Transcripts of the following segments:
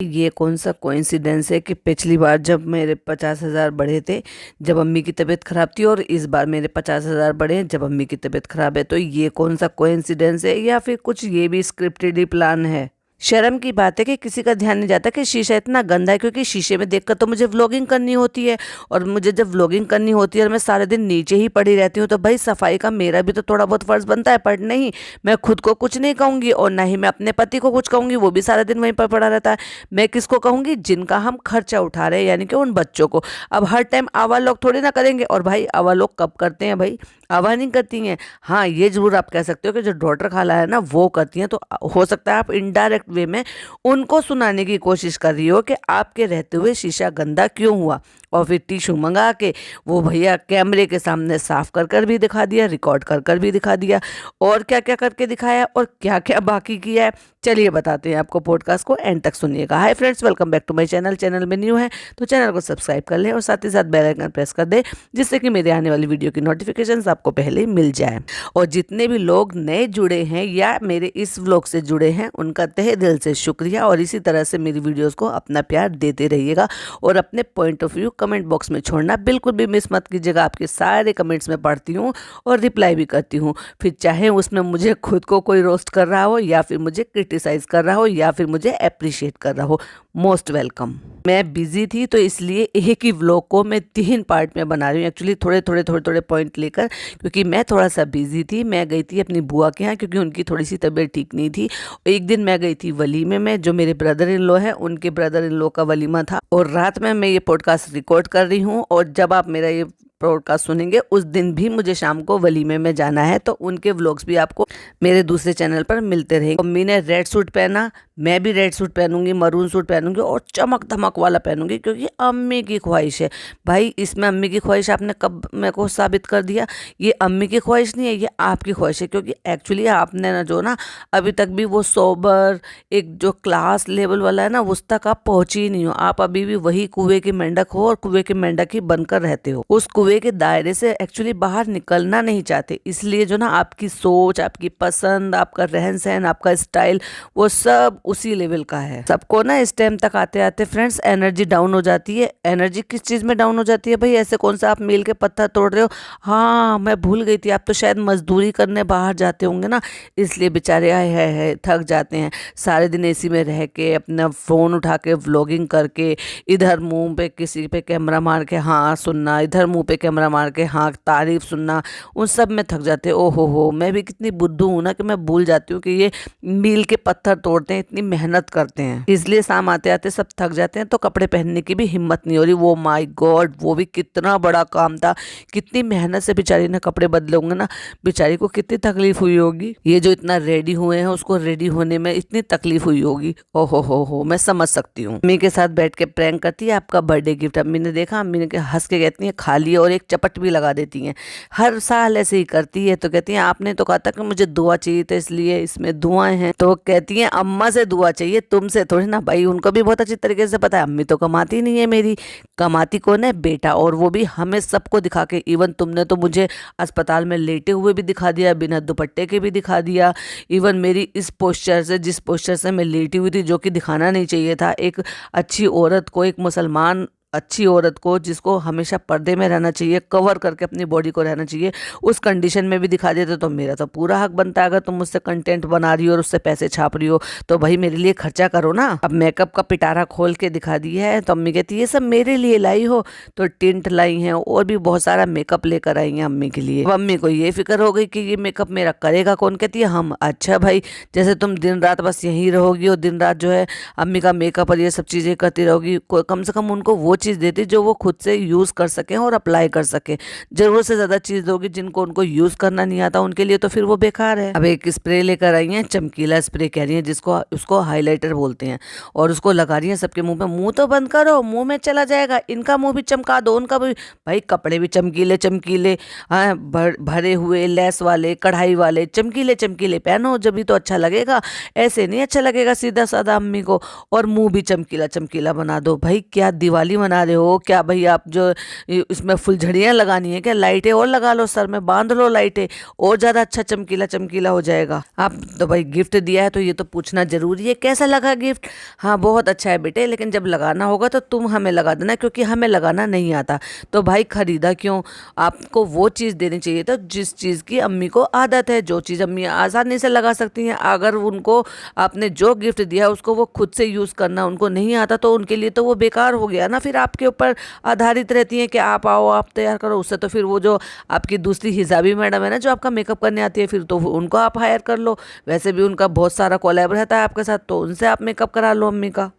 ये कौन सा कोइंसिडेंस है कि पिछली बार जब मेरे 50,000 बढ़े थे जब अम्मी की तबीयत खराब थी, और इस बार मेरे 50,000 बढ़े हैं जब अम्मी की तबीयत खराब है। तो ये कौन सा कोइंसिडेंस है, या फिर कुछ ये भी स्क्रिप्टेड ही प्लान है। शर्म की बात है कि किसी का ध्यान नहीं जाता कि शीशा इतना गंदा है, क्योंकि शीशे में देखकर तो मुझे व्लॉगिंग करनी होती है, और मुझे जब व्लॉगिंग करनी होती है और मैं सारे दिन नीचे ही पड़ी रहती हूँ, तो भाई सफाई का मेरा भी तो थोड़ा बहुत फर्ज बनता है। पर नहीं, मैं खुद को कुछ नहीं कहूँगी और ना ही मैं अपने पति को कुछ कहूँगी, वो भी सारा दिन वहीं पर पड़ा रहता है। मैं किसको कहूँगी? जिनका हम खर्चा उठा रहे हैं, यानी कि उन बच्चों को। अब हर टाइम आवा लोग थोड़ी ना करेंगे, और भाई आवा लोग कब करते हैं? भाई आवा नहीं करती हैं। हाँ, ये जरूर आप कह सकते हो कि जो डॉटर खाला है ना वो करती हैं, तो हो सकता है आप इनडायरेक्ट वे में उनको सुनाने की कोशिश कर रही हो कि आपके रहते हुए शीशा गंदा क्यों हुआ, और फिर टिश्यू मंगा के वो भैया कैमरे के सामने साफ कर कर भी दिखा दिया, रिकॉर्ड कर कर भी दिखा दिया, और क्या क्या करके दिखाया और क्या क्या बाकी किया है। चलिए बताते हैं आपको, पॉडकास्ट को एंड तक सुनिएगा। Hi friends, welcome back to my channel. Channel में न्यू है तो चैनल को सब्सक्राइब कर लें और साथ ही साथ बेल आइकन प्रेस कर दें, जिससे कि मेरे आने वाली वीडियो की नोटिफिकेशंस आपको पहले ही मिल जाए। और जितने भी लोग नए जुड़े हैं या मेरे इस व्लॉग से जुड़े हैं, उनका तहे दिल से शुक्रिया, और इसी तरह से मेरी वीडियोस को अपना प्यार देते रहिएगा, और अपने point of view comment box में छोड़ना बिल्कुल भी मिस मत कीजिएगा। आपके सारे कमेंट्स में पढ़ती हूँ और रिप्लाई भी करती हूँ, फिर चाहे उसमें मुझे खुद को कोई रोस्ट कर रहा हो, या फिर मुझे क्रिटिसाइज कर रहा हो, या फिर मुझे अप्रिशिएट कर रहा हो। Most welcome. मैं बिजी थी तो इसलिए एक ही व्लॉग को मैं 3 पार्ट में बना रही हूँ, एक्चुअली थोड़े पॉइंट लेकर, क्योंकि मैं थोड़ा सा बिजी थी। मैं गई थी अपनी बुआ के यहाँ, क्योंकि उनकी थोड़ी सी तबीयत ठीक नहीं थी। एक दिन मैं गई थी वलीमे में, जो मेरे ब्रदर इन लॉ हैं उनके ब्रदर इन लॉ का वलीमा था, और रात में मैं ये पॉडकास्ट रिकॉर्ड कर रही हूँ, और जब आप मेरा ये पॉडकास्ट सुनेंगे उस दिन भी मुझे शाम को वलीमे में जाना है, तो उनके व्लॉग्स भी आपको मेरे दूसरे चैनल पर मिलते रहेंगे। अम्मी ने रेड सूट पहना, मैं भी रेड सूट पहनूंगी, मरून सूट पहनूंगी, और चमक धमक वाला पहनूंगी, क्योंकि अम्मी की ख्वाहिश है। भाई इसमें अम्मी की ख्वाहिश आपने कब मेरे को साबित कर दिया? ये अम्मी की ख्वाहिश नहीं है, ये आपकी ख्वाहिश है, क्योंकि एक्चुअली आपने ना जो ना अभी तक भी वो सोबर एक जो क्लास लेवल वाला है ना, उस तक आप पहुंची ही नहीं हो। आप अभी भी वही कुएं की मेंढक हो, और कुएं की मेंढक ही बनकर रहते हो। उस कुएं के दायरे से एक्चुअली बाहर निकलना नहीं चाहते, इसलिए जो ना आपकी सोच, आपकी पसंद, आपका रहन सहन, आपका स्टाइल, वो सब उसी लेवल का है। सबको ना इस टाइम तक आते आते फ्रेंड्स एनर्जी डाउन हो जाती है। एनर्जी किस चीज में डाउन हो जाती है भाई? ऐसे कौन सा आप मील के पत्थर तोड़ रहे हो? हाँ, मैं भूल गई थी, आप तो शायद मजदूरी करने बाहर जाते होंगे ना, इसलिए बेचारे आए है थक जाते हैं सारे दिन एसी में रह के, अपना फोन उठा के व्लॉगिंग करके, इधर मुंह पे किसी पे कैमरा मार के हाँ सुनना, इधर मुंह पे कैमरा मार के हाँ तारीफ सुनना, उन सब में थक जाते हैं। ओहो हो, मैं भी कितनी बुद्धू हूँ ना कि मैं भूल जाती हूँ कि ये मील के पत्थर तोड़ते हैं, इतनी मेहनत करते हैं, इसलिए शाम आते आते सब थक जाते हैं, तो कपड़े पहनने की भी हिम्मत नहीं हो रही। वो माय गॉड, वो भी कितना बड़ा काम था, कितनी मेहनत से बेचारी ने कपड़े बदले होंगे ना, बेचारी को कितनी तकलीफ हुई होगी। ये जो इतना रेडी हुए हैं, उसको रेडी होने में इतनी तकलीफ हुई होगी। ओहो हो, मैं समझ सकती हूँ। अम्मी के साथ बैठ के प्रैंक करती है, आपका बर्थडे गिफ्ट। अम्मी ने देखा, अम्मी ने हंस के कहती है खा लिया, और एक चपट भी लगा देती हैं। हर साल ऐसे ही करती है। तो कहती हैं आपने तो कहा था कि मुझे दुआ चाहिए था, इसलिए इसमें दुआएं हैं। तो कहती हैं अम्मा से दुआ चाहिए, तुमसे थोड़ी ना। भाई उनको भी बहुत अच्छी तरीके से पता है अम्मी तो कमाती नहीं है मेरी, कमाती कौन है? बेटा, और वो भी हमें सबको दिखा के। इवन तुमने तो मुझे अस्पताल में लेटे हुए भी दिखा दिया, बिना दुपट्टे के भी दिखा दिया। इवन मेरी इस पोस्चर से, जिस पोस्चर से मैं लेटी हुई थी, जो कि दिखाना नहीं चाहिए था, एक अच्छी औरत को, एक मुसलमान अच्छी औरत को, जिसको हमेशा पर्दे में रहना चाहिए, कवर करके अपनी बॉडी को रहना चाहिए, उस कंडीशन में भी दिखा देते तो मेरा तो पूरा हक बनता है। अगर तुम मुझसे कंटेंट बना रही हो और उससे पैसे छाप रही हो, तो भाई मेरे लिए खर्चा करो ना। अब मेकअप का पिटारा खोल के दिखा दिया है, तो अम्मी कहती है ये सब मेरे लिए लाई हो, तो टिंट लाई हैं, और भी बहुत सारा मेकअप लेकर आई हैं अम्मी के लिए। अब अम्मी को ये फिक्र हो गई कि ये मेकअप मेरा करेगा कौन? कहती है हम। अच्छा भाई, जैसे तुम दिन रात बस यहीं रहोगी और दिन रात जो है अम्मी का मेकअप और ये सब चीजें करती रहोगी, कम से कम उनको वो चीज देती जो वो खुद से यूज कर सके और अप्लाई कर सके। जरूरत से ज्यादा चीज दोगी जिनको उनको यूज करना नहीं आता, उनके लिए तो फिर वो बेकार है। अब एक स्प्रे लेकर आई हैं, चमकीला स्प्रे कह रही है, जिसको उसको हाइलाइटर बोलते हैं, और उसको लगा रही है सबके मुंह पे। मुंह तो बंद करो, मुंह में चला जाएगा, इनका मुंह भी चमका दो, उनका भी। भाई कपड़े भी चमकीले चमकीले, हाँ, भरे हुए लेस वाले, कढ़ाई वाले, चमकीले चमकीले पहनो, जब भी तो अच्छा लगेगा। ऐसे नहीं अच्छा लगेगा सीधा साधा अम्मी को। और मुंह भी चमकीला चमकीला बना दो। भाई क्या दिवाली मना रहे हो क्या भाई? आप जो इसमें फुलझड़ियाँ लगानी है क्या? लाइटें और लगा लो, सर में बांध लो लाइटें, और ज़्यादा अच्छा चमकीला चमकीला हो जाएगा। आप तो भाई गिफ्ट दिया है तो ये तो पूछना जरूरी है, कैसा लगा गिफ्ट? हाँ बहुत अच्छा है बेटे, लेकिन जब लगाना होगा तो तुम हमें लगा देना, क्योंकि हमें लगाना नहीं आता। तो भाई खरीदा क्यों? आपको वो चीज़ देनी चाहिए था जिस चीज़ की अम्मी को आदत है, जो चीज़ अम्मी आसानी से लगा सकती हैं। अगर उनको आपने जो गिफ्ट दिया उसको वो खुद से यूज़ करना उनको नहीं आता, तो उनके लिए तो वो बेकार हो गया ना। फिर आपके ऊपर आधारित रहती हैं कि आप आओ आप तैयार करो। उससे तो फिर वो जो आपकी दूसरी हिजाबी मैडम है ना, जो आपका मेकअप करने आती है, फिर तो उनको आप हायर कर लो। वैसे भी उनका बहुत सारा कोलैब रहता है आपके साथ, तो उनसे आप मेकअप करा लो अम्मी का।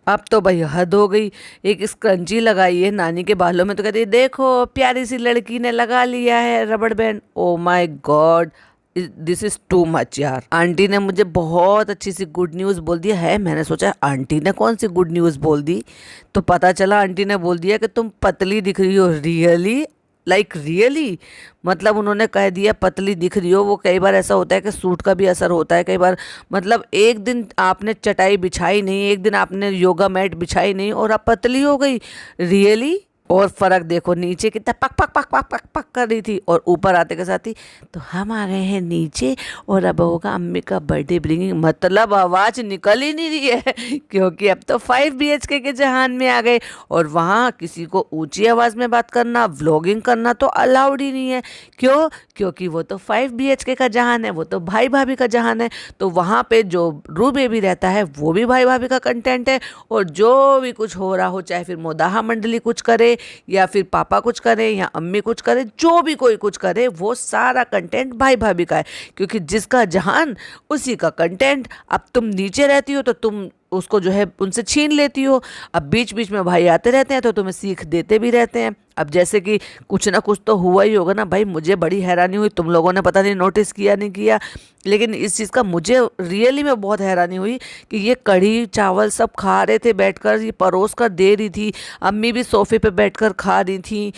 अब तो भाई हद हो गई। एक स्क्रंची लगाई है नानी के बालों में, तो कहती है देखो प्यारी सी लड़की ने लगा लिया है रबड़ band. Oh my God, this is too much यार। आंटी ने मुझे बहुत अच्छी सी गुड न्यूज़ बोल दिया है। मैंने सोचा आंटी ने कौन सी गुड न्यूज़ बोल दी, तो पता चला आंटी ने बोल दिया कि तुम पतली दिख रही हो। रियली? Like really? मतलब उन्होंने कह दिया पतली दिख रही हो। वो कई बार ऐसा होता है कि सूट का भी असर होता है कई बार। मतलब एक दिन आपने चटाई बिछाई नहीं, एक दिन आपने योगा मैट बिछाई नहीं और आप पतली हो गई। रियली? और फर्क देखो, नीचे कितना पक पक पक पक पक पक कर रही थी, और ऊपर आते के साथ ही तो हम आ गए हैं नीचे और अब होगा अम्मी का बर्थडे ब्रिंगिंग। मतलब आवाज़ निकल ही नहीं रही है क्योंकि अब तो 5 BHK के जहान में आ गए, और वहाँ किसी को ऊंची आवाज़ में बात करना, व्लॉगिंग करना तो अलाउड ही नहीं है। क्यों? क्योंकि वो तो 5 BHK का जहान है, वो तो भाई भाभी का जहान है। तो वहाँ पे जो रू बेबी रहता है वो भी भाई भाभी का कंटेंट है, और जो भी कुछ हो रहा हो, चाहे फिर मोदाहा मंडली कुछ करे या फिर पापा कुछ करे या अम्मी कुछ करे, जो भी कोई कुछ करे, वो सारा कंटेंट भाई भाभी का है। क्योंकि जिसका जहान उसी का कंटेंट। अब तुम नीचे रहती हो तो तुम उसको जो है उनसे छीन लेती हो। अब बीच बीच में भाई आते रहते हैं तो तुम्हें सीख देते भी रहते हैं। अब जैसे कि कुछ ना कुछ तो हुआ ही होगा ना भाई। मुझे बड़ी हैरानी हुई, तुम लोगों ने पता नहीं नोटिस किया नहीं किया, लेकिन इस चीज़ का मुझे रियली में बहुत हैरानी हुई कि ये कढ़ी चावल सब खा रहे थे बैठकर, ये परोस कर दे रही थी। अम्मी भी सोफे पे बैठकर खा रही थी।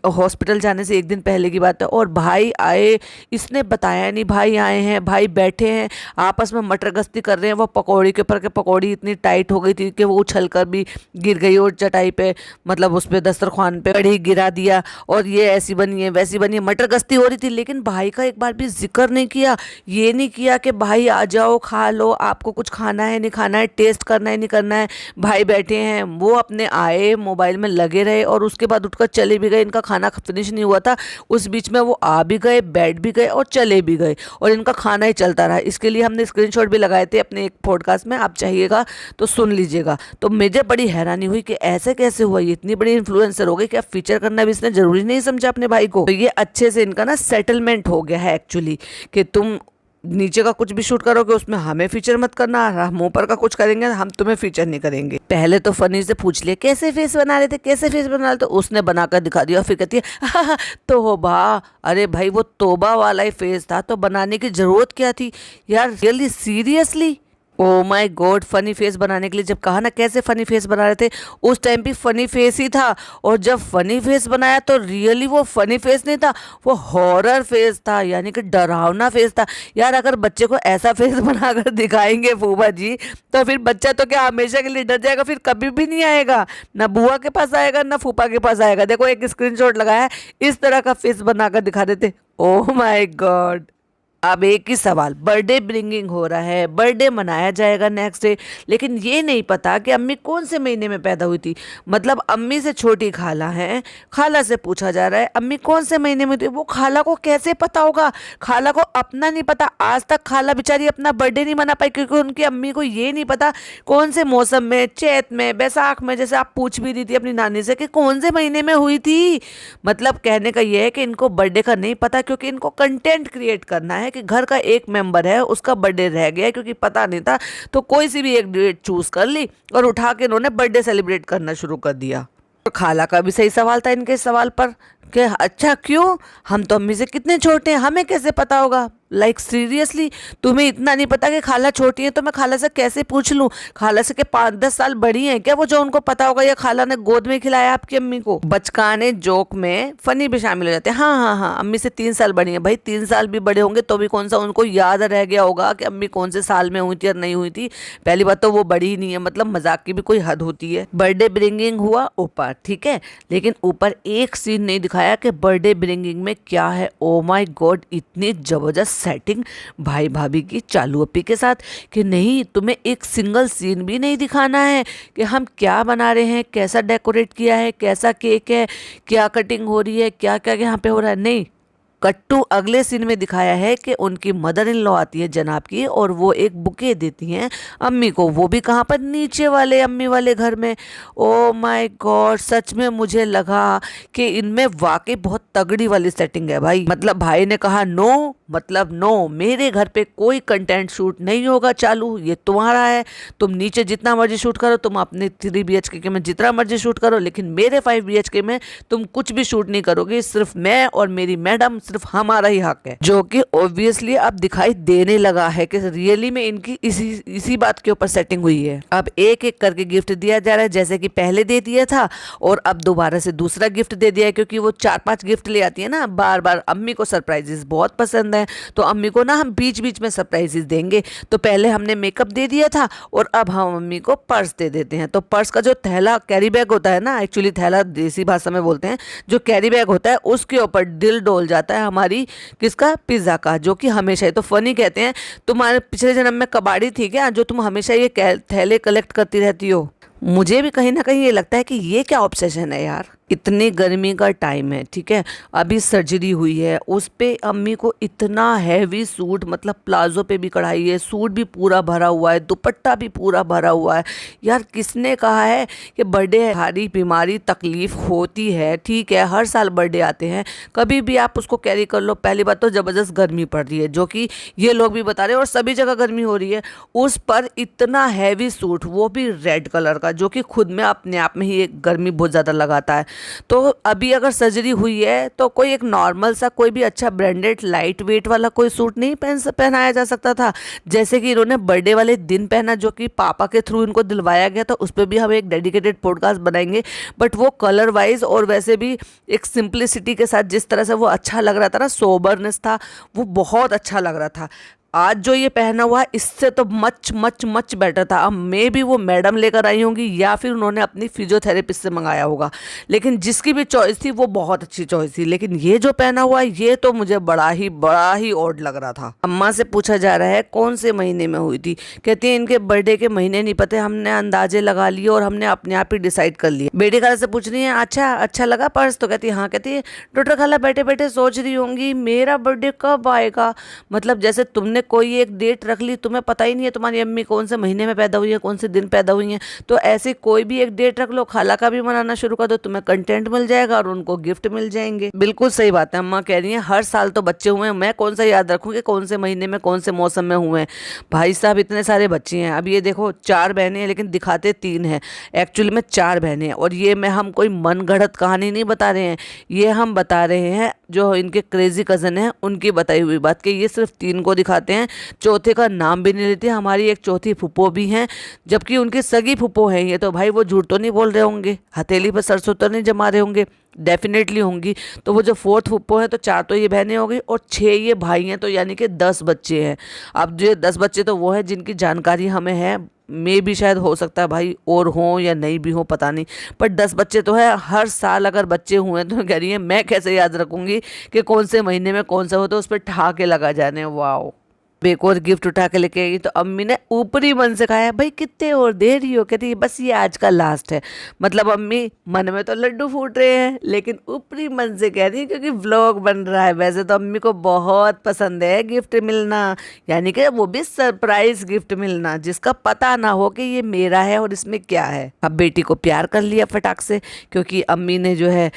हॉस्पिटल जाने से एक दिन पहले की बात है, और भाई आए, इसने बताया नहीं भाई आए हैं। भाई बैठे हैं आपस में मटर गश्ती कर रहे हैं। वो पकौड़ी के ऊपर के पकौड़ी इतनी टाइट हो गई थी कि वो उछल कर भी गिर गई, और चटाई पे मतलब उस पे दस्तरखान पे कढ़ी गिरा दिया, और ये ऐसी बनी है वैसी बनी है, मटर गश्ती हो रही थी। लेकिन भाई का एक बार भी जिक्र नहीं किया, ये नहीं किया कि भाई आ जाओ खा लो, आपको कुछ खाना है नहीं खाना है, टेस्ट करना है नहीं करना है। भाई बैठे हैं, वो अपने आए मोबाइल में लगे रहे, और उसके बाद उठकर चले भी गए। इनका खाना फिनिश नहीं हुआ था, उस बीच में वो आ भी गए, बैठ भी गए और चले भी गए, और इनका खाना ही चलता रहा। इसके लिए हमने स्क्रीनशॉट भी लगाए थे अपने एक पॉडकास्ट में, आप चाहिएगा तो सुन लीजिएगा। तो मुझे बड़ी हैरानी हुई कि ऐसे कैसे हुआ, ये इतनी बड़ी इन्फ्लुएंसर हो गई कि अब फीचर करना भी इसने जरूरी नहीं समझा अपने भाई को। तो ये अच्छे से इनका ना सेटलमेंट हो गया है एक्चुअली, कि तुम नीचे का कुछ भी शूट करोगे उसमें हमें फीचर मत करना, हम ऊपर का कुछ करेंगे हम तुम्हें फीचर नहीं करेंगे। पहले तो फनी से पूछ लिया कैसे फेस बना रहे थे, कैसे फेस बना रहे थे, उसने बनाकर दिखा दिया, और फिर कहती है तोबा। अरे भाई वो तोबा वाला ही फेस था, तो बनाने की जरूरत क्या थी यार? Really seriously? Oh my God, funny face बनाने के लिए जब कहा ना कैसे फनी फेस बना रहे थे, उस टाइम भी फनी फेस ही था। और जब फनी फेस बनाया तो रियली वो फनी फेस नहीं था, वो हॉरर फेस था, यानी कि डरावना फेस था। यार अगर बच्चे को ऐसा फेस बनाकर दिखाएंगे फूफा जी, तो फिर बच्चा तो क्या हमेशा के लिए डर जाएगा, फिर कभी भी नहीं आएगा, ना बुआ के पास आएगा ना फूफा के पास आएगा। देखो एक स्क्रीनशॉट लगाया है, इस तरह का फेस बनाकर दिखा देते। Oh my God. अब एक ही सवाल, बर्थडे ब्रिंगिंग हो रहा है, बर्थडे मनाया जाएगा नेक्स्ट डे, लेकिन ये नहीं पता कि अम्मी कौन से महीने में पैदा हुई थी। मतलब अम्मी से छोटी खाला है, खाला से पूछा जा रहा है अम्मी कौन से महीने में थी। वो खाला को कैसे पता होगा? खाला को अपना नहीं पता। आज तक खाला बेचारी अपना बर्थडे नहीं मना पाई, क्योंकि उनकी अम्मी को ये नहीं पता कौन से मौसम में, चैत में, बैसाख में, जैसे आप पूछ भी रही थी अपनी नानी से कि कौन से महीने में हुई थी। मतलब कहने का ये है कि इनको बर्थडे का नहीं पता, क्योंकि इनको कंटेंट क्रिएट करना है कि घर का एक मेंबर है उसका बर्थडे रह गया, क्योंकि पता नहीं था, तो कोई सी भी एक डेट चूज कर ली और उठा के इन्होंने बर्थडे सेलिब्रेट करना शुरू कर दिया। और खाला का भी सही सवाल था इनके सवाल पर, कि अच्छा क्यों, हम तो अम्मी से कितने छोटे हैं, हमें कैसे पता होगा। लाइक सीरियसली, तुम्हें इतना नहीं पता कि खाला छोटी है तो मैं खाला से कैसे पूछ लूं? खाला से के 5-10 साल बड़ी हैं क्या वो, जो उनको पता होगा, या खाला ने गोद में खिलाया आपकी अम्मी को? बचकाने जोक में फनी भी शामिल हो जाते हैं। हाँ हाँ हाँ, अम्मी से 3 साल बड़ी है। भाई 3 साल भी बड़े होंगे तो भी कौन सा उनको याद रह गया होगा कि अम्मी कौन से साल में हुई थी और नहीं हुई थी? पहली बात तो वो बड़ी ही नहीं है, मतलब मजाक की भी कोई हद होती है। बर्थडे ब्रिंगिंग हुआ ऊपर, ठीक है, लेकिन ऊपर एक सीन नहीं दिखाया कि बर्थडे ब्रिंगिंग में क्या है। ओ माय गॉड, इतनी जबरदस्त सेटिंग भाई भाभी की चालू अपी के साथ कि नहीं, तुम्हें एक सिंगल सीन भी नहीं दिखाना है कि हम क्या बना रहे हैं, कैसा डेकोरेट किया है, कैसा केक है, क्या कटिंग हो रही है, क्या क्या यहाँ पे हो रहा है। नहीं, कट्टू अगले सीन में दिखाया है कि उनकी मदर इन लॉ आती है जनाब की, और वो एक बुके देती हैं अम्मी को, वो भी कहाँ पर, नीचे वाले अम्मी वाले घर में। ओ माय गॉड, सच में मुझे लगा कि इनमें वाकई बहुत तगड़ी वाली सेटिंग है भाई। मतलब भाई ने कहा नो, मतलब नो, मेरे घर पे कोई कंटेंट शूट नहीं होगा चालू, ये तुम्हारा है, तुम नीचे जितना मर्जी शूट करो, तुम अपने 3 BHK में जितना मर्जी शूट करो, लेकिन मेरे 5 BHK में तुम कुछ भी शूट नहीं करोगे, सिर्फ मैं और मेरी मैडम, सिर्फ हमारा ही हक है। जो कि ऑब्वियसली अब दिखाई देने लगा है कि रियली में इनकी इसी बात के ऊपर सेटिंग हुई है। अब एक एक करके गिफ्ट दिया जा रहा है, जैसे कि पहले दे दिया था और अब दोबारा से दूसरा गिफ्ट दे दिया है, क्योंकि वो 4-5 गिफ्ट ले आती है ना बार बार। अम्मी को सरप्राइजेस बहुत पसंद है, तो अम्मी को ना हम बीच बीच में सरप्राइजेस देंगे। तो पहले हमने मेकअप दे दिया था और अब हम अम्मी को पर्स दे देते हैं। तो पर्स का जो थैला, कैरी बैग होता है ना, एक्चुअली थैला देसी भाषा में बोलते हैं, जो कैरी बैग होता है उसके ऊपर दिल डोल जाता है हमारी, किसका, पिज्जा का, जो कि हमेशा ही तो फनी कहते हैं, तुम्हारे पिछले जन्म में कबाड़ी थी क्या जो तुम हमेशा ये थैले कलेक्ट करती रहती हो? मुझे भी कहीं ना कहीं ये लगता है कि ये क्या ऑब्सेशन है यार। इतनी गर्मी का टाइम है, ठीक है, अभी सर्जरी हुई है, उस पे अम्मी को इतना हैवी सूट, मतलब प्लाजो पे भी कढ़ाई है, सूट भी पूरा भरा हुआ है, दुपट्टा भी पूरा भरा हुआ है। यार किसने कहा है कि बर्थडे भारी बीमारी तकलीफ होती है? ठीक है, हर साल बर्थडे आते हैं, कभी भी आप उसको कैरी कर लो। पहली बात तो ज़बरदस्त गर्मी पड़ रही है, जो कि ये लोग भी बता रहे हैं और सभी जगह गर्मी हो रही है, उस पर इतना हैवी सूट, वो भी रेड कलर का, जो कि खुद में अपने आप में ही एक गर्मी बहुत ज़्यादा लगाता है। तो अभी अगर सर्जरी हुई है तो कोई एक नॉर्मल सा, कोई भी अच्छा ब्रांडेड लाइट वेट वाला कोई सूट नहीं पहनाया जा सकता था, जैसे कि इन्होंने बर्थडे वाले दिन पहना, जो कि पापा के थ्रू इनको दिलवाया गया था। उस पर भी हम एक डेडिकेटेड पॉडकास्ट बनाएंगे, बट वो कलर वाइज और वैसे भी एक सिंप्लिसिटी के साथ जिस तरह से वो अच्छा लग रहा था ना, सोबरनेस था, वो बहुत अच्छा लग रहा था। आज जो ये पहना हुआ है इससे तो मच मच मच बेटर था। अब मे भी वो मैडम लेकर आई होंगी या फिर उन्होंने अपनी फिजियोथेरेपिस्ट से मंगाया होगा, लेकिन जिसकी भी चॉइस थी वो बहुत अच्छी चॉइस थी। लेकिन ये जो पहना हुआ है ये तो मुझे बड़ा ही ऑड लग रहा था। अम्मा से पूछा जा रहा है कौन से महीने में हुई थी, कहती है इनके बर्थडे के महीने नहीं पते, हमने अंदाजे लगा लिए और हमने अपने आप ही डिसाइड कर लिए। बेटी खाला से पूछ रही है अच्छा लगा पर्स, तो कहती है हाँ। कहती है डॉक्टर खाला बैठे बैठे सोच रही होंगी मेरा बर्थडे कब आएगा, मतलब जैसे तुमने कोई एक डेट रख ली, तुम्हें पता ही नहीं है तुम्हारी अम्मी कौन से महीने में पैदा हुई है, कौन से दिन पैदा हुई है, तो ऐसे कोई भी एक डेट रख लो, खाला का भी मनाना शुरू कर दो, तुम्हें कंटेंट मिल जाएगा और उनको गिफ्ट मिल जाएंगे। बिल्कुल सही बात है, अम्मा कह रही है हर साल तो बच्चे हुए हैं, मैं कौन सा याद रखूं कि कौन से महीने में कौन से मौसम में हुए हैं। भाई साहब इतने सारे बच्चे हैं। अब ये देखो 4 बहनें हैं लेकिन दिखाते 3 हैं, एक्चुअली में 4 बहनें हैं। और ये मैं हम कोई मन गढ़ंत कहानी नहीं बता रहे हैं, ये हम बता रहे हैं जो इनके क्रेजी कज़न हैं उनकी बताई हुई बात, कि ये सिर्फ 3 को दिखाते हैं, चौथे का नाम भी नहीं लेते। हमारी एक चौथी फुप्पो भी हैं, जबकि उनकी सगी फुप्पो हैं ये, तो भाई वो झूठ तो नहीं बोल रहे होंगे, हथेली पर सरसों तो नहीं जमा रहे होंगे, डेफिनेटली होंगी। तो वो जो 4th फुप्पो है, तो 4 तो ये बहनें हो गई और 6 ये भाई हैं, तो यानी कि 10 बच्चे हैं। अब जो 10 बच्चे तो वो हैं जिनकी जानकारी हमें है, मे भी शायद हो सकता है भाई और हों या नहीं भी हों पता नहीं, पर 10 बच्चे तो है। हर साल अगर बच्चे हुए तो कह रही है मैं कैसे याद रखूंगी कि कौन से महीने में कौन सा हो, तो उस पर ठहाके लगा जाने। वाओ, एक और गिफ्ट उठा के लेके आई, तो अम्मी ने ऊपरी मन से कहा है भाई कितने और दे रही हो, कहती है बस ये आज का लास्ट है। मतलब अम्मी मन में तो लड्डू फूट रहे हैं लेकिन ऊपरी मन से कह रही है क्योंकि व्लॉग बन रहा है। वैसे तो अम्मी को बहुत पसंद है गिफ्ट मिलना, यानी कि वो भी सरप्राइज गिफ्ट मिलना जिसका पता ना हो कि ये मेरा है और इसमें क्या है। अब बेटी को प्यार कर लिया फटाक से, क्योंकि अम्मी ने जो है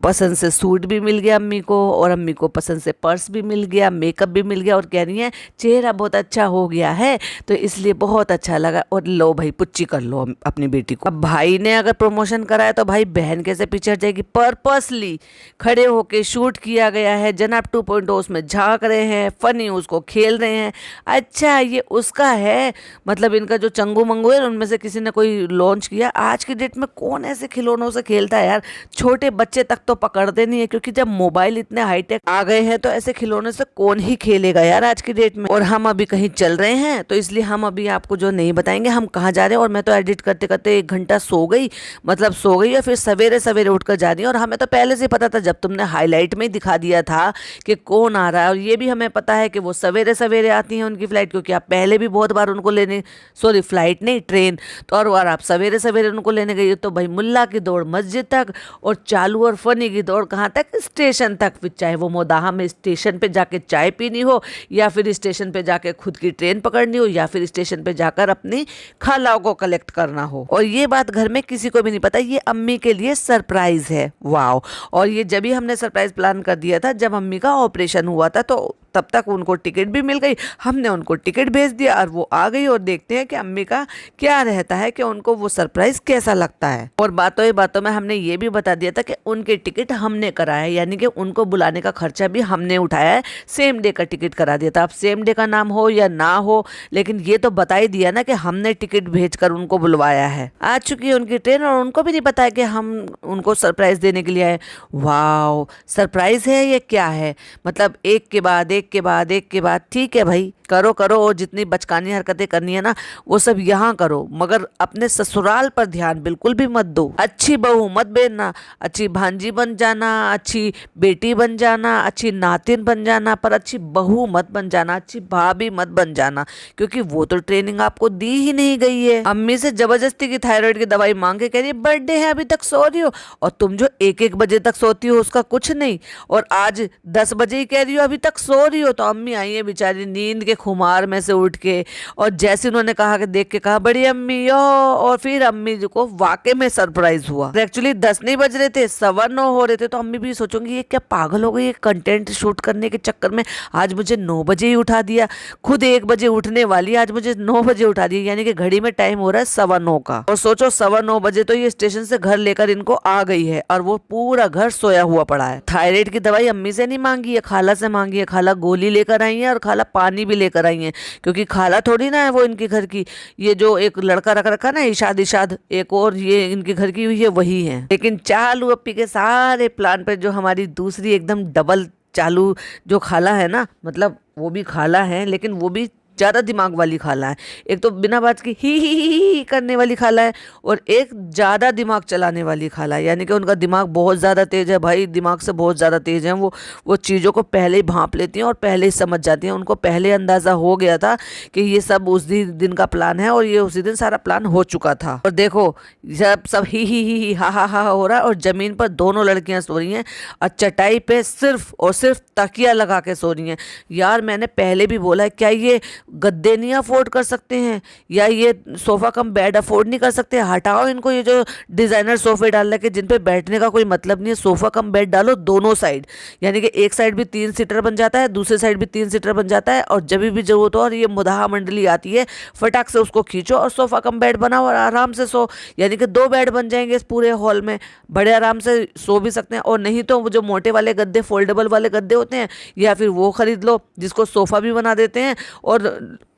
पसंद से सूट भी मिल गया अम्मी को, और अम्मी को पसंद से पर्स भी मिल गया, मेकअप भी मिल गया, और कह रही है चेहरा बहुत अच्छा हो गया है तो इसलिए बहुत अच्छा लगा। और लो भाई पुच्ची कर लो अपनी बेटी को। अब भाई ने अगर प्रमोशन कराया तो भाई बहन कैसे पीछे हट जाएगी। पर्पसली खड़े होके शूट किया गया है, जनाब 2.0 उसमें झांक रहे हैं, फनी उसको खेल रहे हैं। अच्छा ये उसका है, मतलब इनका जो चंगू मंगू है उनमें से किसी ने कोई लॉन्च किया। आज की डेट में कौन ऐसे खिलौनों से खेलता है यार, छोटे बच्चे तक तो पकड़ते नहीं है, क्योंकि जब मोबाइल इतने हाईटेक आ गए हैं तो ऐसे खिलौने से कौन ही खेलेगा यार आज की डेट में। और हम अभी कहीं चल रहे हैं तो इसलिए हम अभी आपको जो नहीं बताएंगे हम कहाँ जा रहे हैं। और मैं तो एडिट करते करते 1 घंटा सो गई, मतलब सो गई और फिर सवेरे सवेरे उठकर जा रही हूँ। और हमें तो पहले से पता था, जब तुमने हाईलाइट में ही दिखा दिया था कि कौन आ रहा है। और ये भी हमें पता है कि वो सवेरे सवेरे आती हैं उनकी फ्लाइट, क्योंकि आप पहले भी बहुत बार उनको लेने, सॉरी फ्लाइट नहीं ट्रेन, तो और बार आप सवेरे सवेरे उनको लेने गई। तो भाई मुल्ला की दौड़ मस्जिद तक और चालू और फनी की दौड़ कहाँ तक, स्टेशन तक। फिर चाहे वो मोदाहा में स्टेशन पे जाके चाय पीनी हो, या फिर स्टेशन पे जाके खुद की ट्रेन पकड़नी हो, या फिर स्टेशन पे जाकर अपनी खालाओं को कलेक्ट करना हो। और ये बात घर में किसी को भी नहीं पता, ये अम्मी के लिए सरप्राइज है। वाह। और ये जब भी हमने सरप्राइज प्लान कर दिया था जब अम्मी का ऑपरेशन हुआ था, तो तब तक उनको टिकट भी मिल गई, हमने उनको टिकट भेज दिया और वो आ गई। और देखते हैं कि अम्मी का क्या रहता है, कि उनको वो सरप्राइज कैसा लगता है। और बातों ही बातों में हमने ये भी बता दिया था कि उनके टिकट हमने कराया है, यानी कि उनको बुलाने का खर्चा भी हमने उठाया है। सेम डे का टिकट करा दिया था। अब सेम डे का नाम हो या ना हो, लेकिन ये तो बता ही दिया ना कि हमने टिकट भेजकर उनको बुलवाया है। आ चुकी है उनकी ट्रेन और उनको भी नहीं पता है कि हम उनको सरप्राइज देने के लिए आए। वाह, सरप्राइज है ये, क्या है, मतलब एक के बाद एक के बाद एक के बाद। ठीक है भाई, करो करो, और जितनी बचकानी हरकतें करनी है ना वो सब यहाँ करो, मगर अपने ससुराल पर ध्यान बिल्कुल भी मत दो। अच्छी बहू मत बनना, अच्छी भांजी बन जाना, अच्छी बेटी बन जाना, अच्छी नातिन बन जाना, पर अच्छी बहू मत बन जाना, अच्छी भाभी मत बन जाना, क्योंकि वो तो ट्रेनिंग आपको दी ही नहीं गई है। अम्मी से जबरदस्ती की थायराइड की दवाई मांग के कह रही है बर्थडे है अभी तक सो रही हो, और तुम जो 1-1 बजे तक सोती हो उसका कुछ नहीं, और आज 10 बजे ही कह रही हो अभी तक सो रही हो। तो अम्मी आई है बेचारी नींद के खुमार में से उठ के, और जैसे उन्होंने कहा कि देख के कहा बड़ी अम्मी यो, और फिर अम्मी जी को वाकई में सरप्राइज हुआ। एक्चुअली 10 नहीं बज रहे थे, 9:15 हो रहे थे। तो अम्मी भी सोचूंगी ये क्या पागल हो गई, ये कंटेंट शूट करने के चक्कर में आज मुझे 9 बजे ही उठा दिया, खुद 1 बजे उठने वाली आज मुझे 9 बजे उठा दिया, यानी कि घड़ी में टाइम हो रहा है 9:15 का। और सोचो 9:15 बजे तो ये स्टेशन से घर लेकर इनको आ गई है, और वो पूरा घर सोया हुआ पड़ा है। थायराइड की दवाई अम्मी से नहीं मांगी है, खाला से मांगी है। खाला गोली लेकर आई है और खाला पानी भी लेकर आई है, क्योंकि खाला थोड़ी ना है वो इनके घर की। ये जो एक लड़का रख रखा ना इशाद, एक और ये इनके घर की हुई है वही है। लेकिन चालू अप्पी के सारे प्लान पे जो हमारी दूसरी एकदम डबल चालू जो खाला है ना, मतलब वो भी खाला है लेकिन वो भी ज़्यादा दिमाग वाली खाला है। एक तो बिना बात की ही करने वाली खाला है, और एक ज़्यादा दिमाग चलाने वाली खाला है, यानी कि उनका दिमाग बहुत ज़्यादा तेज़ है भाई, दिमाग से बहुत ज़्यादा तेज़ है। वो चीज़ों को पहले ही भांप लेती हैं और पहले ही समझ जाती हैं। उनको पहले अंदाज़ा हो गया था कि ये सब उस दिन का प्लान है, और ये उसी दिन सारा प्लान हो चुका था। और देखो सब ही हा हो रहा है, और ज़मीन पर दोनों लड़कियाँ सो रही हैं, और चटाई पे सिर्फ और सिर्फ तकिया लगा के सो रही हैं। यार मैंने पहले भी बोला है, क्या ये गद्दे नहीं अफोर्ड कर सकते हैं, या ये सोफा कम बेड अफोर्ड नहीं कर सकते? हटाओ इनको, ये जो डिजाइनर सोफे डाल रखे जिन पे बैठने का कोई मतलब नहीं है। सोफा कम बेड डालो दोनों साइड, यानी कि एक साइड भी 3 सीटर बन जाता है, दूसरे साइड भी 3 सीटर बन जाता है। और जब भी जरूरत हो और ये मुदाहा मंडली आती है, फटाक से उसको खींचो और सोफा कम बेड बनाओ और आराम से सो, यानी कि 2 बेड बन जाएंगे इस पूरे हॉल में, बड़े आराम से सो भी सकते हैं। और नहीं तो वो जो मोटे वाले गद्दे, फोल्डेबल वाले गद्दे होते हैं, या फिर वो खरीद लो जिसको सोफा भी बना देते हैं, और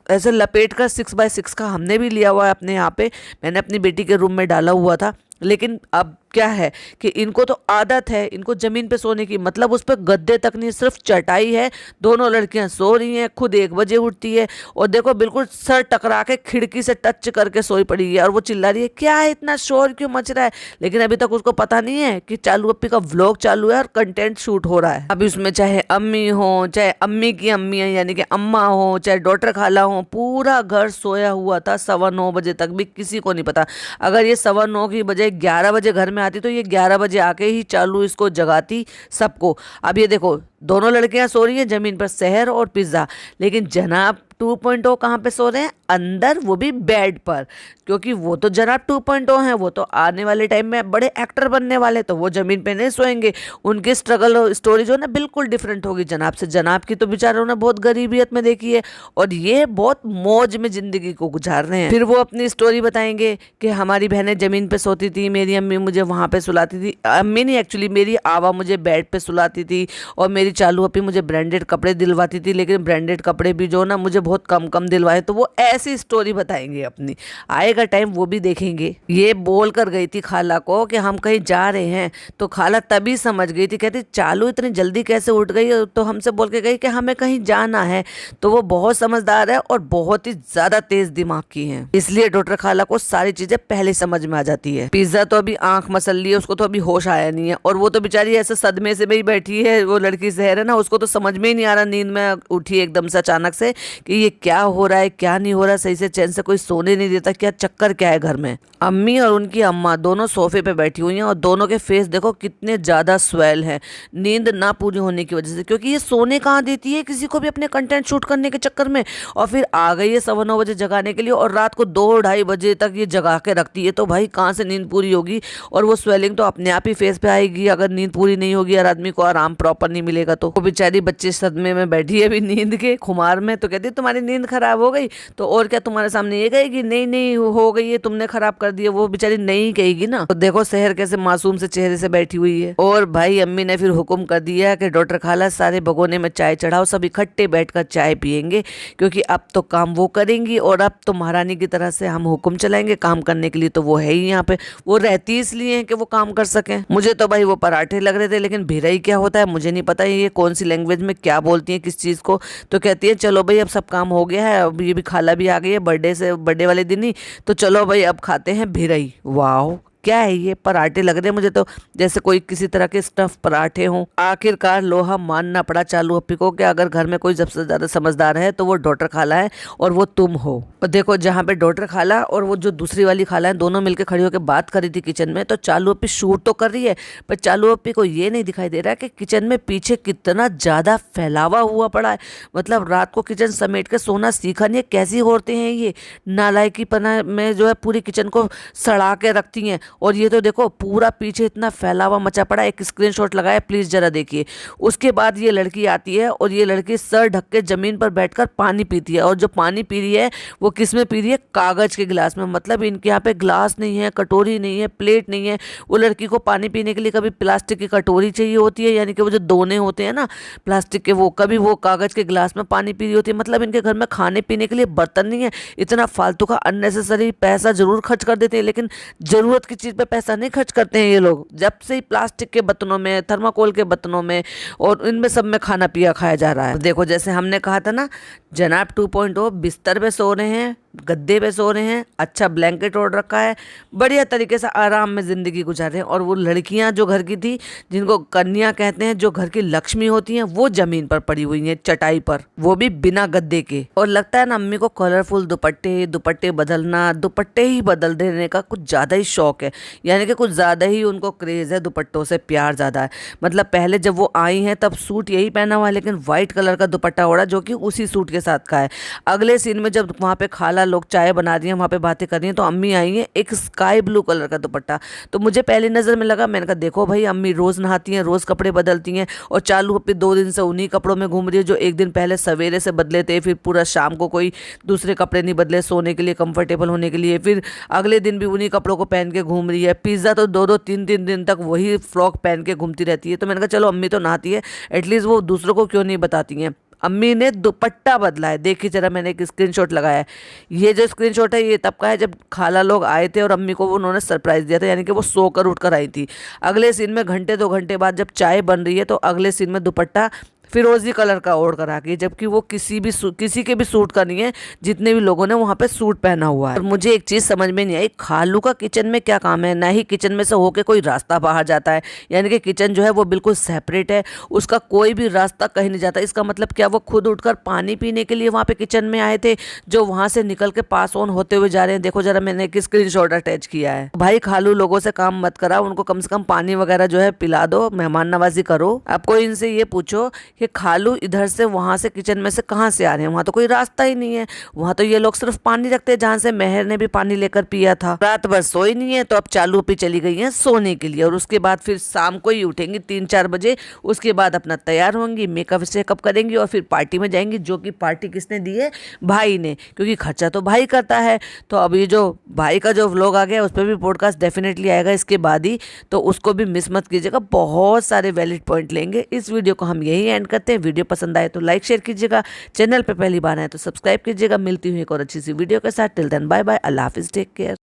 ऐसे लपेट कर 6x6 का हमने भी लिया हुआ है अपने यहाँ पे, मैंने अपनी बेटी के रूम में डाला हुआ था। लेकिन अब क्या है कि इनको तो आदत है इनको ज़मीन पे सोने की, मतलब उस पर गद्दे तक नहीं, सिर्फ चटाई है। दोनों लड़कियां सो रही हैं, खुद 1 बजे उठती है, और देखो बिल्कुल सर टकरा के खिड़की से टच करके सोई पड़ी है, और वो चिल्ला रही है क्या है, इतना शोर क्यों मच रहा है। लेकिन अभी तक उसको पता नहीं है कि चालू अप्पी का व्लॉग चालू है और कंटेंट शूट हो रहा है। अभी उसमें चाहे अम्मी हो, चाहे अम्मी की अम्मी है यानी कि अम्मा हो, चाहे डॉटर खाला हो, पूरा घर सोया हुआ था 9:15 बजे तक भी, किसी को नहीं पता। अगर ये 9:15 की बजाय 11 बजे घर में आती तो ये 11 बजे आके ही चालू इसको जगाती सबको। अब ये देखो दोनों लड़कियां सो रही हैं जमीन पर, सहर और पिज्जा, लेकिन जनाब 2.0 कहाँ पे सो रहे हैं? अंदर, वो भी बेड पर, क्योंकि वो तो जनाब 2.0 हैं, वो तो आने वाले टाइम में बड़े एक्टर बनने वाले, तो वो जमीन पे नहीं सोएंगे। उनकी स्ट्रगल स्टोरी जो है ना बिल्कुल डिफरेंट होगी जनाब से। जनाब की तो बेचारों ने बहुत गरीबियत में देखी है और ये बहुत मौज में जिंदगी को गुजार रहे हैं। फिर वो अपनी स्टोरी बताएंगे कि हमारी बहनें जमीन पे सोती थी, मेरी अम्मी मुझे वहां पे सुलाती थी, अम्मी नहीं एक्चुअली मेरी आवा मुझे बेड पे सुलाती थी, और मेरी चालू अपी मुझे ब्रांडेड कपड़े दिलवाती थी, लेकिन ब्रांडेड कपड़े भी जो ना मुझे बहुत कम कम दिलवाए। तो वो ऐसी स्टोरी बताएंगे अपनी, आएगा टाइम वो भी देखेंगे। ये बोल कर गई थी खाला को कि हम कहीं जा रहे हैं, तो खाला तभी समझ गई थी, कहती चालू इतनी जल्दी कैसे उठ गई, तो हमसे बोल के गई कि हमें कहीं जाना है। तो वो बहुत समझदार है और बहुत ही ज्यादा तेज दिमाग की है, इसलिए डॉक्टर खाला को सारी चीजें पहले समझ में आ जाती है। पिज्जा तो अभी आंख मसल ली है, उसको तो अभी होश आया नहीं है, और वो तो बेचारी ऐसे सदमे से भी बैठी है, वो लड़की सहर है ना, उसको तो समझ में ही नहीं आ रहा, नींद में उठी एकदम से अचानक से कि ये क्या हो रहा है क्या नहीं हो रहा, सही से चैन से कोई सोने नहीं देता, क्या चक्कर क्या है घर में। अम्मी और उनकी अम्मा दोनों सोफे पे बैठी हुई हैं और दोनों के फेस देखो कितने ज्यादा स्वेल हैं, नींद ना पूरी होने की वजह से, क्योंकि ये सोने कहाँ देती है किसी को भी अपने कंटेंट शूट करने के चक्कर में, और फिर आ गई है 9:15 बजे जगाने के लिए, और रात को 2-2:30 बजे तक ये जगा के रखती है। तो भाई कहाँ से नींद पूरी होगी, और वो स्वेलिंग तो अपने आप ही फेस पे आएगी अगर नींद पूरी नहीं होगी और आदमी को आराम प्रॉपर नहीं मिलेगा। तो वो बेचारी बच्चे सदमे में बैठी है अभी नींद के खुमार में, तो कहती तुम्हारी नींद खराब हो गई, तो और क्या तुम्हारे सामने ये कहेगी नहीं नहीं हो गई है, तुमने खराब कर दिया, वो बेचारी नहीं कहेगी ना। तो देखो शहर कैसे मासूम से चेहरे से बैठी हुई है। और भाई अम्मी ने फिर हुक्म कर दिया कि डॉक्टर खाला सारे भगोने में चाय चढ़ाओ, सब इकट्ठे बैठकर चाय पियेंगे, क्योंकि अब तो काम वो करेंगी और अब तो महारानी की तरह से हम हुक्म चलाएंगे काम करने के लिए, तो वो है ही यहाँ पे, वो रहती इसलिए है कि वो काम कर सके। मुझे तो भाई वो पराठे लग रहे थे, लेकिन भिरई क्या होता है मुझे नहीं पता, ये कौन सी लैंग्वेज में क्या बोलती है किस चीज को। तो कहती है चलो भाई अब सब काम हो गया है, अब ये भी खाला भी आ गई है बर्थडे वाले दिन ही, तो चलो भाई अब खाते हैं भिरई। वाह क्या है ये, पराठे लग रहे हैं मुझे तो जैसे कोई किसी तरह के स्टफ पराठे हों। आखिरकार लोहा मानना पड़ा चालू अप्पी को कि अगर घर में कोई सबसे ज्यादा समझदार है तो वो डॉक्टर खाला है और वो तुम हो। और देखो जहाँ पे डॉक्टर खाला और वो जो दूसरी वाली खाला है दोनों मिलकर खड़ी होकर बात करी थी किचन में, तो चालू अप्पी शूट तो कर रही है, पर चालू अप्पी को ये नहीं दिखाई दे रहा है कि किचन में पीछे कितना ज्यादा फैलावा हुआ पड़ा है। मतलब रात को किचन समेट के सोना सीखा नहीं है, कैसी औरतें हैं ये, नालायकी पना में जो है पूरी किचन को सड़ा के रखती हैं। और ये तो देखो पूरा पीछे इतना फैलावा मचा पड़ा है, एक स्क्रीनशॉट लगाया प्लीज जरा देखिए। उसके बाद ये लड़की आती है और ये लड़की सर ढक के जमीन पर बैठकर पानी पीती है, और जो पानी पी रही है वो किस में पी रही है, कागज के गिलास में। मतलब इनके यहाँ पे ग्लास नहीं है, कटोरी नहीं है, प्लेट नहीं है। वो लड़की को पानी पीने के लिए कभी प्लास्टिक की कटोरी चाहिए होती है, यानी कि वो जो दोने होते हैं ना प्लास्टिक के, वो कभी वो कागज के गिलास में पानी पी रही होती है। मतलब इनके घर में खाने पीने के लिए बर्तन नहीं है। इतना फालतू का अननेसेसरी पैसा जरूर खर्च कर देते हैं, लेकिन जरूरत की चीज पे पैसा नहीं खर्च करते हैं ये लोग। जब से ही प्लास्टिक के बर्तनों में, थर्माकोल के बर्तनों में और इनमें सब में खाना पिया खाया जा रहा है। देखो जैसे हमने कहा था ना, जनाब 2.0 बिस्तर पे सो रहे हैं, गद्दे पे सो रहे हैं, अच्छा ब्लैंकेट ओढ़ रखा है, बढ़िया तरीके से आराम में जिंदगी गुजार रहे हैं। और वो लड़कियां जो घर की थी, जिनको कन्या कहते हैं, जो घर की लक्ष्मी होती हैं, वो जमीन पर पड़ी हुई हैं चटाई पर, वो भी बिना गद्दे के। और लगता है ना अम्मी को कलरफुल दुपट्टे बदलना, दुपट्टे ही बदल देने का कुछ ज्यादा ही शौक है, यानी कि कुछ ज्यादा ही उनको क्रेज है, दुपट्टों से प्यार ज्यादा है। मतलब पहले जब वो आई हैं तब सूट यही पहना हुआ है, लेकिन व्हाइट कलर का दुपट्टा ओढ़ा जो कि उसी सूट के साथ का है। अगले सीन में जब वहां पे खाला लोग चाय बना रही हैं, वहां पे बातें कर रही हैं, तो अम्मी आई हैं एक स्काई ब्लू कलर का दुपट्टा। तो मुझे पहली नजर में लगा, मैंने कहा देखो भाई अम्मी रोज नहाती हैं, रोज कपड़े बदलती हैं, और चालू अप्पी 2 दिन से उन्हीं कपड़ों में घूम रही है जो एक दिन पहले सवेरे से बदले थे, फिर पूरा शाम को कोई दूसरे कपड़े नहीं बदले सोने के लिए, कंफर्टेबल होने के लिए, फिर अगले दिन भी उन्हीं कपड़ों को पहन के घूम रही है। पिज्जा तो 2-2, 3-3 दिन तक वही फ्रॉक पहन के घूमती रहती है। तो मैंने कहा चलो अम्मी तो नहाती है, एटलीस्ट वो दूसरों को क्यों नहीं बताती हैं। अम्मी ने दुपट्टा बदला है, देखिए जरा, मैंने एक स्क्रीनशॉट लगाया है। ये जो स्क्रीनशॉट है ये तब का है जब खाला लोग आए थे और अम्मी को वो उन्होंने सरप्राइज दिया था, यानी कि वो सोकर उठकर आई थी। अगले सीन में घंटे 2 घंटे बाद जब चाय बन रही है, तो अगले सीन में दुपट्टा फिरोजी कलर का ओढ़ कर आ गई, जबकि वो किसी के भी सूट का नहीं है, जितने भी लोगों ने वहां पे सूट पहना हुआ है। और मुझे एक चीज समझ में नहीं आई, खालू का किचन में क्या काम है? ना ही किचन में से होके कोई रास्ता बाहर जाता है, यानी कि किचन जो है वो बिल्कुल सेपरेट है, उसका कोई भी रास्ता कहीं नहीं जाता। इसका मतलब क्या वो खुद उठकर पानी पीने के लिए वहां पे किचन में आए थे, जो वहां से निकल के पास ऑन होते हुए जा रहे हैं? देखो जरा, मैंने एक स्क्रीनशॉट अटैच किया है। भाई खालू लोगों से काम मत कराओ, उनको कम से कम पानी वगैरह जो है पिला दो, मेहमान नवाजी करो। अब कोई इनसे ये पूछो कि कि खालू इधर से वहाँ से किचन में से कहाँ से आ रहे हैं, वहाँ तो कोई रास्ता ही नहीं है, वहाँ तो ये लोग सिर्फ पानी रखते हैं जहाँ से मेहर ने भी पानी लेकर पिया था। रात भर सोई नहीं है तो अब चालू पे चली गई है सोने के लिए, और उसके बाद फिर शाम को ही उठेंगी 3-4 बजे। उसके बाद अपना तैयार होंगी, मेकअप शेकअप करेंगी और फिर पार्टी में जाएंगी, जो कि पार्टी किसने दी है, भाई ने, क्योंकि खर्चा तो भाई करता है। तो अब ये जो भाई का जो व्लॉग आ गया उस पर भी पॉडकास्ट डेफिनेटली आएगा इसके बाद ही, तो उसको भी मिस मत कीजिएगा, बहुत सारे वैलिड पॉइंट लेंगे। इस वीडियो को हम यही एंड करते हैं। वीडियो पसंद आए तो लाइक शेयर कीजिएगा, चैनल पे पहली बार आए तो सब्सक्राइब कीजिएगा। मिलती हुई एक और अच्छी सी वीडियो के साथ। टिल देन बाय बाय, अल्लाह हाफिज, टेक केयर।